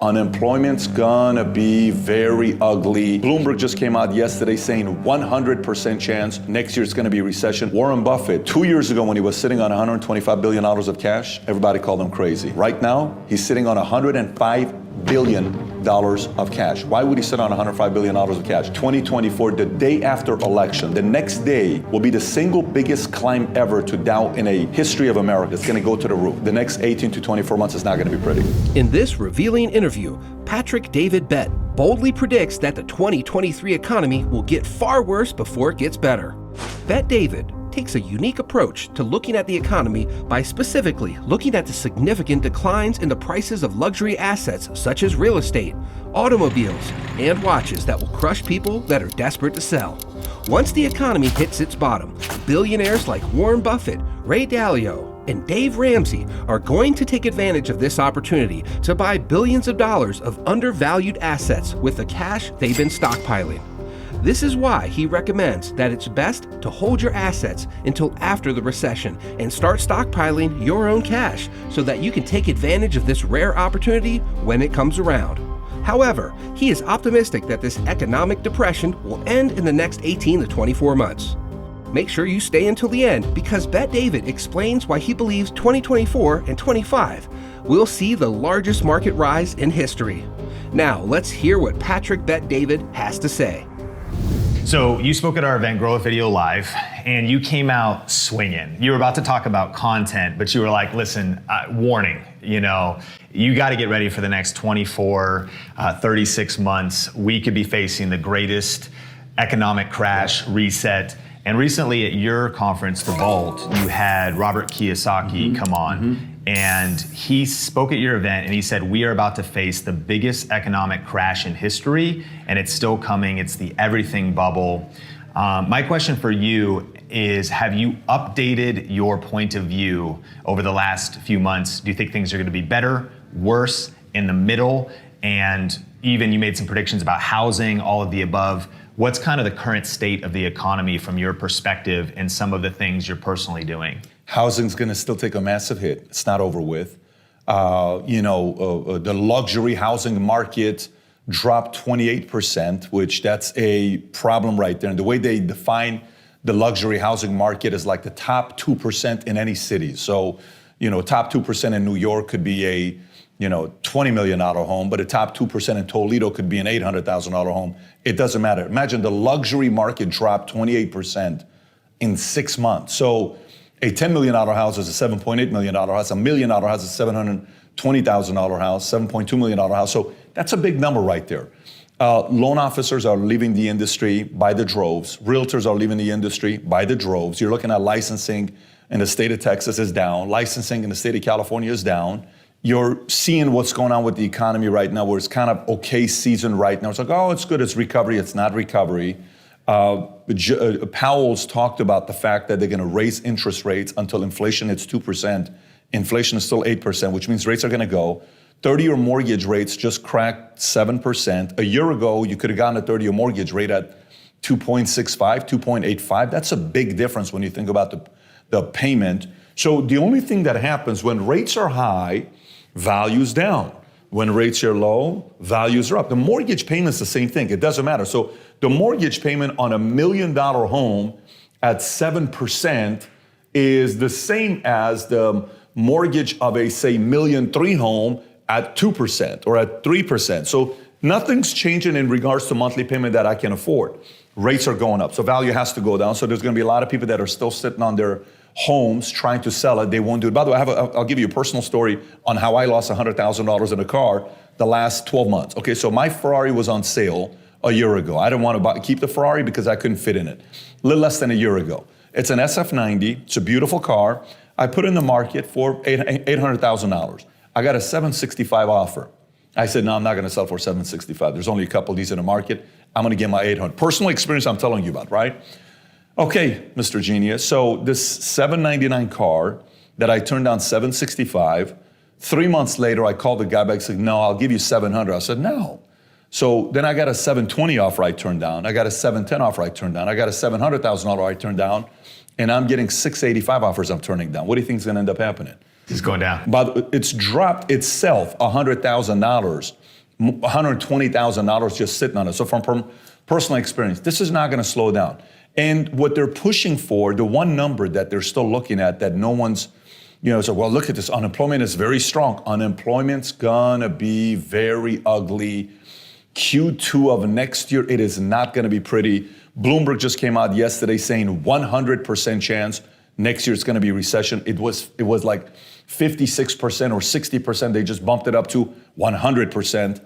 Unemployment's gonna be very ugly. Bloomberg just came out yesterday saying 100% chance next year it's gonna be a recession. Warren Buffett, 2 years ago when he was sitting on $125 billion of cash, everybody called him crazy. Right now, he's sitting on $105 billion of cash. Why would he sit on $105 billion of cash? 2024, the day after election, the next day will be the single biggest climb ever to Dow in a history of America. It's gonna go to the roof. The next 18 to 24 months is not gonna be pretty. In this revealing interview, Patrick David Bett boldly predicts that the 2023 economy will get far worse before it gets better. Bett David takes a unique approach to looking at the economy by specifically looking at the significant declines in the prices of luxury assets such as real estate, automobiles, and watches that will crush people that are desperate to sell. Once the economy hits its bottom, billionaires like Warren Buffett, Ray Dalio, and Dave Ramsay are going to take advantage of this opportunity to buy billions of dollars of undervalued assets with the cash they've been stockpiling. This is why he recommends that it's best to hold your assets until after the recession and start stockpiling your own cash so that you can take advantage of this rare opportunity when it comes around. However, he is optimistic that this economic depression will end in the next 18 to 24 months. Make sure you stay until the end because Bett David explains why he believes 2024 and 25 will see the largest market rise in history. Now, let's hear what Patrick Bett David has to say. So you spoke at our event, Grow a Video Live, and you came out swinging. You were about to talk about content, but you were like, listen, warning, you got to get ready for the next 24, 36 months. We could be facing the greatest economic crash, reset. And recently at your conference, The Vault, you had Robert Kiyosaki come on. And he spoke at your event and he said, we are about to face the biggest economic crash in history, and it's still coming. It's the everything bubble. My question for you is, have you updated your point of view over the last few months? Do you think things are going to be better, worse, in the middle? And even you made some predictions about housing, all of the above. What's kind of the current state of the economy from your perspective and some of the things you're personally doing? Housing's going to still take a massive hit. It's not over with. The luxury housing market dropped 28%, which that's a problem right there. And the way they define the luxury housing market is like the top 2% in any city. So, top 2% in New York could be a, $20 million home, but the top 2% in Toledo could be an $800,000 home. It doesn't matter. Imagine the luxury market dropped 28% in 6 months. So a $10 million house is a $7.8 million house. $1 million house is a $720,000 house, $7.2 million house. So that's a big number right there. Loan officers are leaving the industry by the droves. Realtors are leaving the industry by the droves. You're looking at licensing in the state of Texas is down. Licensing in the state of California is down. You're seeing what's going on with the economy right now, where it's kind of okay season right now. It's like, oh, it's good, it's recovery. It's not recovery. Powell's talked about the fact that they're going to raise interest rates until inflation hits 2%. Inflation is still 8%, which means rates are going to go. 30-year mortgage rates just cracked 7%. A year ago, you could have gotten a 30-year mortgage rate at 2.65, 2.85. That's a big difference when you think about the payment. So the only thing that happens when rates are high, value's down. When rates are low, values are up. The mortgage payment's the same thing. It doesn't matter. So the mortgage payment on $1 million home at 7% is the same as the mortgage of a, say, $1.3 million home at 2% or at 3%. So nothing's changing in regards to monthly payment that I can afford. Rates are going up, so value has to go down. So there's going to be a lot of people that are still sitting on their homes trying to sell it. They won't do it. By the way, I'll give you a personal story on how I lost $100,000 in a car the last 12 months. Okay, so my Ferrari was on sale a year ago. I didn't want to keep the Ferrari because I couldn't fit in it. A little less than a year ago. It's an SF90. It's a beautiful car. I put it in the market for $800,000. I got a $765 offer. I said, no, I'm not going to sell for $765. There's only a couple of these in the market. I'm going to get my $800. Personal experience I'm telling you about, right? Okay, Mr. Genius. So this $799 car that I turned down $765, 3 months later, I called the guy back and said, no, I'll give you $700. I said, no. So then I got a $720 offer I turned down. I got a $710 offer I turned down. I got a $700,000 I turned down. And I'm getting $685 offers I'm turning down. What do you think is going to end up happening? It's going down. But it's dropped itself $100,000 $120,000 just sitting on it. So from personal experience, this is not going to slow down. And what they're pushing for, the one number that they're still looking at that no one's, so, well, look at this, unemployment is very strong. Unemployment's gonna be very ugly. Q2 of next year, it is not gonna be pretty. Bloomberg just came out yesterday saying 100% chance next year it's gonna be recession. It was like 56% or 60%. They just bumped it up to 100%.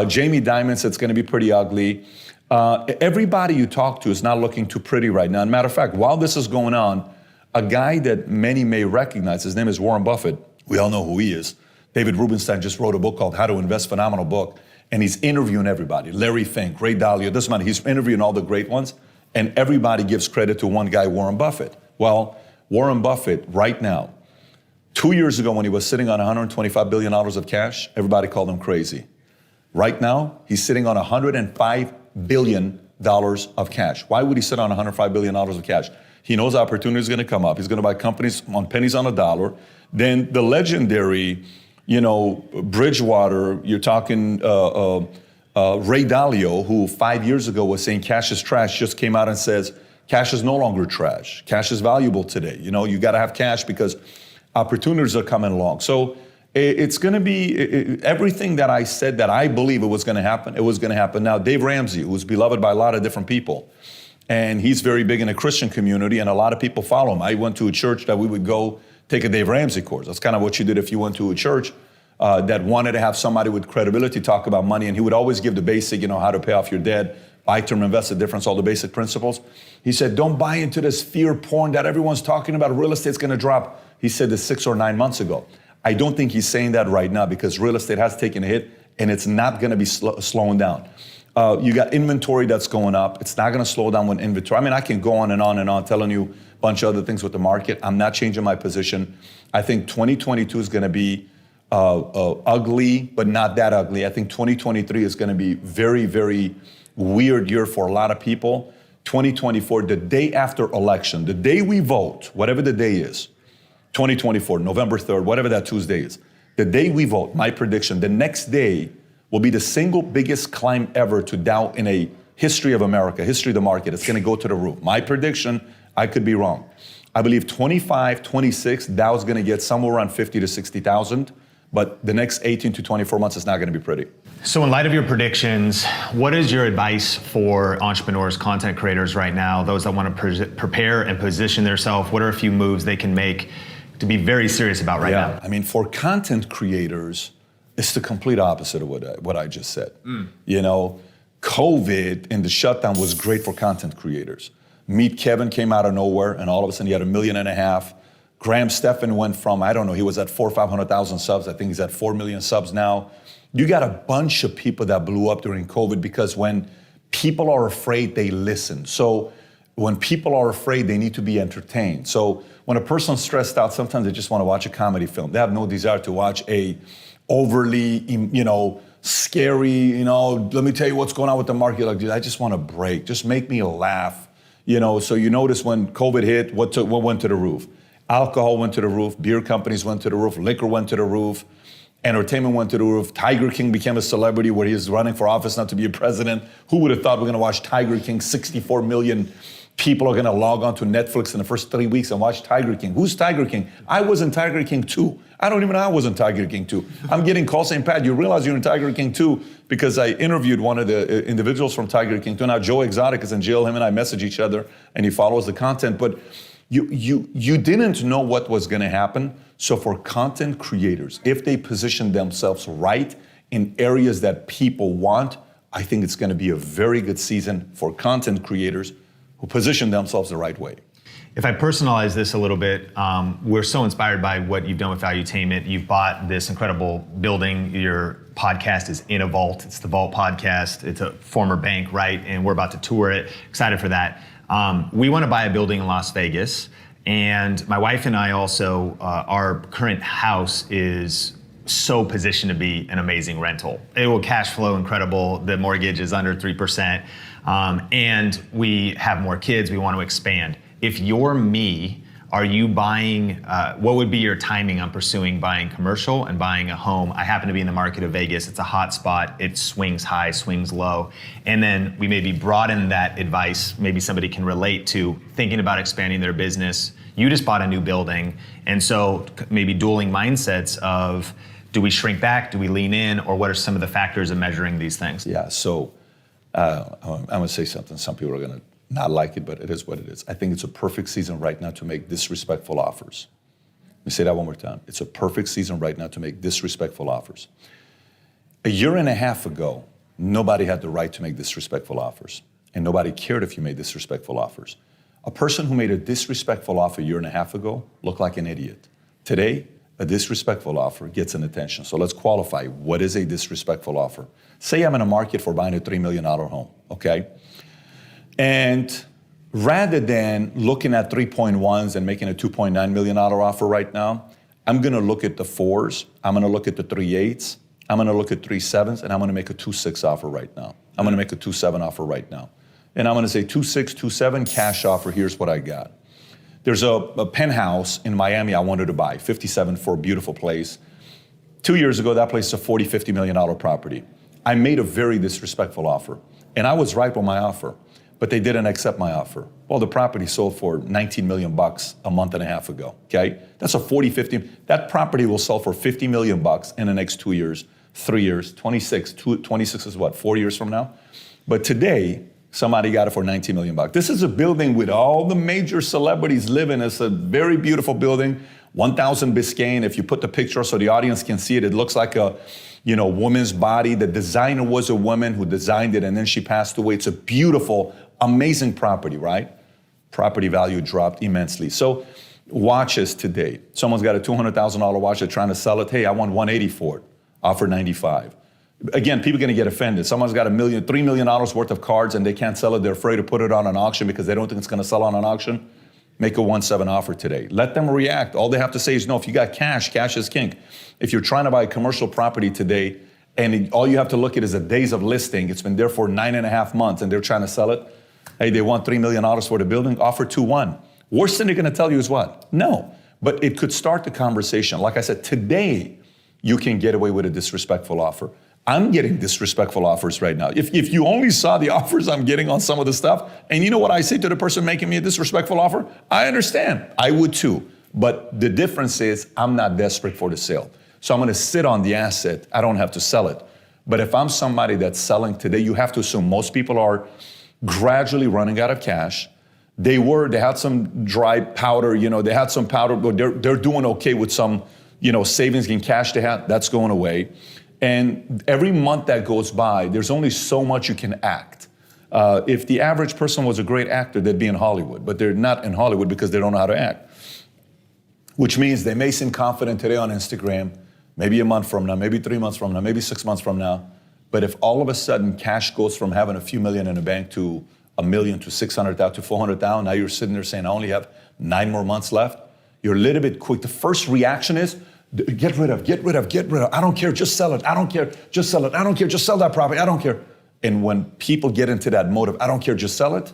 Jamie Dimon said it's gonna be pretty ugly. Everybody you talk to is not looking too pretty right now. As a matter of fact, while this is going on, a guy that many may recognize, his name is Warren Buffett. We all know who he is. David Rubenstein just wrote a book called How to Invest, phenomenal book. And he's interviewing everybody. Larry Fink, Ray Dalio, doesn't matter. He's interviewing all the great ones. And everybody gives credit to one guy, Warren Buffett. Well, Warren Buffett right now, 2 years ago when he was sitting on $125 billion of cash, everybody called him crazy. Right now, he's sitting on $105 billion of cash. Why would he sit on $105 billion of cash? He knows opportunity is going to come up. He's going to buy companies on pennies on a dollar. Then the legendary, Bridgewater, you're talking Ray Dalio, who 5 years ago was saying cash is trash, just came out and says cash is no longer trash. Cash is valuable today. You got to have cash because opportunities are coming along. So it's going to be everything that I said that I believe it was going to happen. It was going to happen. Now, Dave Ramsay, who's beloved by a lot of different people, and he's very big in a Christian community, and a lot of people follow him. I went to a church that we would go take a Dave Ramsay course. That's kind of what you did if you went to a church that wanted to have somebody with credibility talk about money, and he would always give the basic, how to pay off your debt, buy term, invest, the difference, all the basic principles. He said, don't buy into this fear porn that everyone's talking about. Real estate's going to drop. He said this 6 or 9 months ago. I don't think he's saying that right now because real estate has taken a hit, and it's not going to be slowing down. You got inventory that's going up. It's not going to slow down with inventory. I mean, I can go on and on and on telling you a bunch of other things with the market. I'm not changing my position. I think 2022 is going to be ugly, but not that ugly. I think 2023 is going to be very, very weird year for a lot of people. 2024, the day after election, the day we vote, whatever the day is, 2024, November 3rd, whatever that Tuesday is, the day we vote, my prediction, the next day will be the single biggest climb ever to Dow in a history of America, history of the market. It's going to go to the roof. My prediction, I could be wrong. I believe 25, 26, Dow's going to get somewhere around 50 to 60,000, but the next 18 to 24 months is not going to be pretty. So in light of your predictions, what is your advice for entrepreneurs, content creators right now, those that want to prepare and position themselves? What are a few moves they can make to be very serious about right now? I mean, for content creators, it's the complete opposite of what I just said. COVID and the shutdown was great for content creators. Meet Kevin came out of nowhere, and all of a sudden he had 1.5 million. Graham Stephan went from, I don't know, he was at 400,000 or 500,000 subs. I think he's at 4 million subs now. You got a bunch of people that blew up during COVID because when people are afraid, they listen. So when people are afraid, they need to be entertained. So when a person's stressed out, sometimes they just want to watch a comedy film. They have no desire to watch a overly, scary, let me tell you what's going on with the market. Like, dude, I just want a break. Just make me laugh. So you notice when COVID hit, what went to the roof? Alcohol went to the roof. Beer companies went to the roof. Liquor went to the roof. Entertainment went to the roof. Tiger King became a celebrity where he's running for office now to be a president. Who would have thought we're going to watch Tiger King? 64 million people are going to log on to Netflix in the first 3 weeks and watch Tiger King. Who's Tiger King? I was in Tiger King 2. I don't even know I was in Tiger King 2. I'm getting calls saying, Pat, you realize you're in Tiger King 2 because I interviewed one of the individuals from Tiger King 2. Now Joe Exotic is in jail. Him and I message each other and he follows the content. But you didn't know what was going to happen. So for content creators, if they position themselves right in areas that people want, I think it's going to be a very good season for content creators who position themselves the right way. If I personalize this a little bit, we're so inspired by what you've done with Valuetainment. You've bought this incredible building. Your podcast is in a vault. It's the Vault Podcast. It's a former bank, right? And we're about to tour it. Excited for that. We want to buy a building in Las Vegas. And my wife and I also, our current house is so positioned to be an amazing rental. It will cash flow incredible. The mortgage is under 3%. And we have more kids. We want to expand. If you're me, are you buying, what would be your timing on pursuing buying commercial and buying a home? I happen to be in the market of Vegas. It's a hot spot. It swings high, swings low. And then we maybe broaden that advice. Maybe somebody can relate to thinking about expanding their business. You just bought a new building. And so maybe dueling mindsets of, do we shrink back? Do we lean in? Or what are some of the factors of measuring these things? Yeah, so I'm gonna say something. Some people are gonna not like it, but it is what it is. I think it's a perfect season right now to make disrespectful offers. Let me say that one more time. It's a perfect season right now to make disrespectful offers. A year and a half ago, nobody had the right to make disrespectful offers, and nobody cared if you made disrespectful offers. A person who made a disrespectful offer a year and a half ago looked like an idiot. Today, a disrespectful offer gets an attention. So let's qualify. What is a disrespectful offer? Say I'm in a market for buying a $3 million home, okay? And rather than looking at 3.1s and making a $2.9 million offer right now, I'm gonna look at the 4s, I'm gonna look at the 3.8s, I'm gonna look at 3.7s, and I'm gonna make a 2.6 offer right now. I'm gonna make a 2.7 offer right now. And I'm gonna say 2.6, 2.7, cash offer, here's what I got. There's a penthouse in Miami I wanted to buy, 57 for a beautiful place. 2 years ago, that place is a $40, $50 million property. I made a very disrespectful offer, and I was right with my offer, but they didn't accept my offer. Well, the property sold for 19 million bucks a month and a half ago, okay? That's a 40, 50, that property will sell for 50 million bucks in the next 2 years, 3 years, 26 is what, 4 years from now? But today, somebody got it for 19 million bucks. This is a building with all the major celebrities living. It's a very beautiful building, 1,000 Biscayne. If you put the picture so the audience can see it, it looks like a, woman's body. The designer was a woman who designed it, and then she passed away. It's a beautiful, amazing property, right? Property value dropped immensely. So watches today. Someone's got a $200,000 watch, they're trying to sell it. Hey, I want 180 for it. Offer 95. Again, people are gonna get offended. Someone's got $3 million worth of cards and they can't sell it. They're afraid to put it on an auction because they don't think it's gonna sell on an auction. Make a 1.7 offer today. Let them react. All they have to say is, no, if you got cash, cash is king. If you're trying to buy a commercial property today and all you have to look at is the days of listing, it's been there for 9.5 months and they're trying to sell it. Hey, they want $3 million for the building, offer 2.1. Worst thing they're gonna tell you is what? No, but it could start the conversation. Like I said, today, you can get away with a disrespectful offer. I'm getting disrespectful offers right now. If you only saw the offers I'm getting on some of the stuff, and you know what I say to the person making me a disrespectful offer? I understand, I would too. But the difference is I'm not desperate for the sale. So I'm gonna sit on the asset, I don't have to sell it. But if I'm somebody that's selling today, you have to assume most people are gradually running out of cash. They had some dry powder, they had some powder, but they're doing okay with some, savings and cash they had, that's going away. And every month that goes by, there's only so much you can act. If the average person was a great actor, they'd be in Hollywood, but they're not in Hollywood because they don't know how to act. Which means they may seem confident today on Instagram, maybe a month from now, maybe 3 months from now, maybe 6 months from now. But if all of a sudden cash goes from having a few million in the bank to $1 million to 600,000 to 400,000, now you're sitting there saying, I only have 9 more months left. You're a little bit quick. The first reaction is, get rid of. I don't care, just sell it. I don't care, just sell it. I don't care, just sell that property. I don't care. And when people get into that mode of, I don't care, just sell it,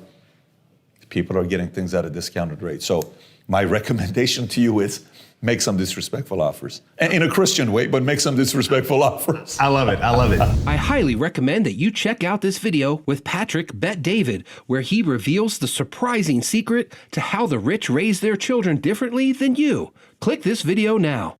people are getting things at a discounted rate. So my recommendation to you is make some disrespectful offers. And in a Christian way, but make some disrespectful offers. I love it. I highly recommend that you check out this video with Patrick Bet David, where he reveals the surprising secret to how the rich raise their children differently than you. Click this video now.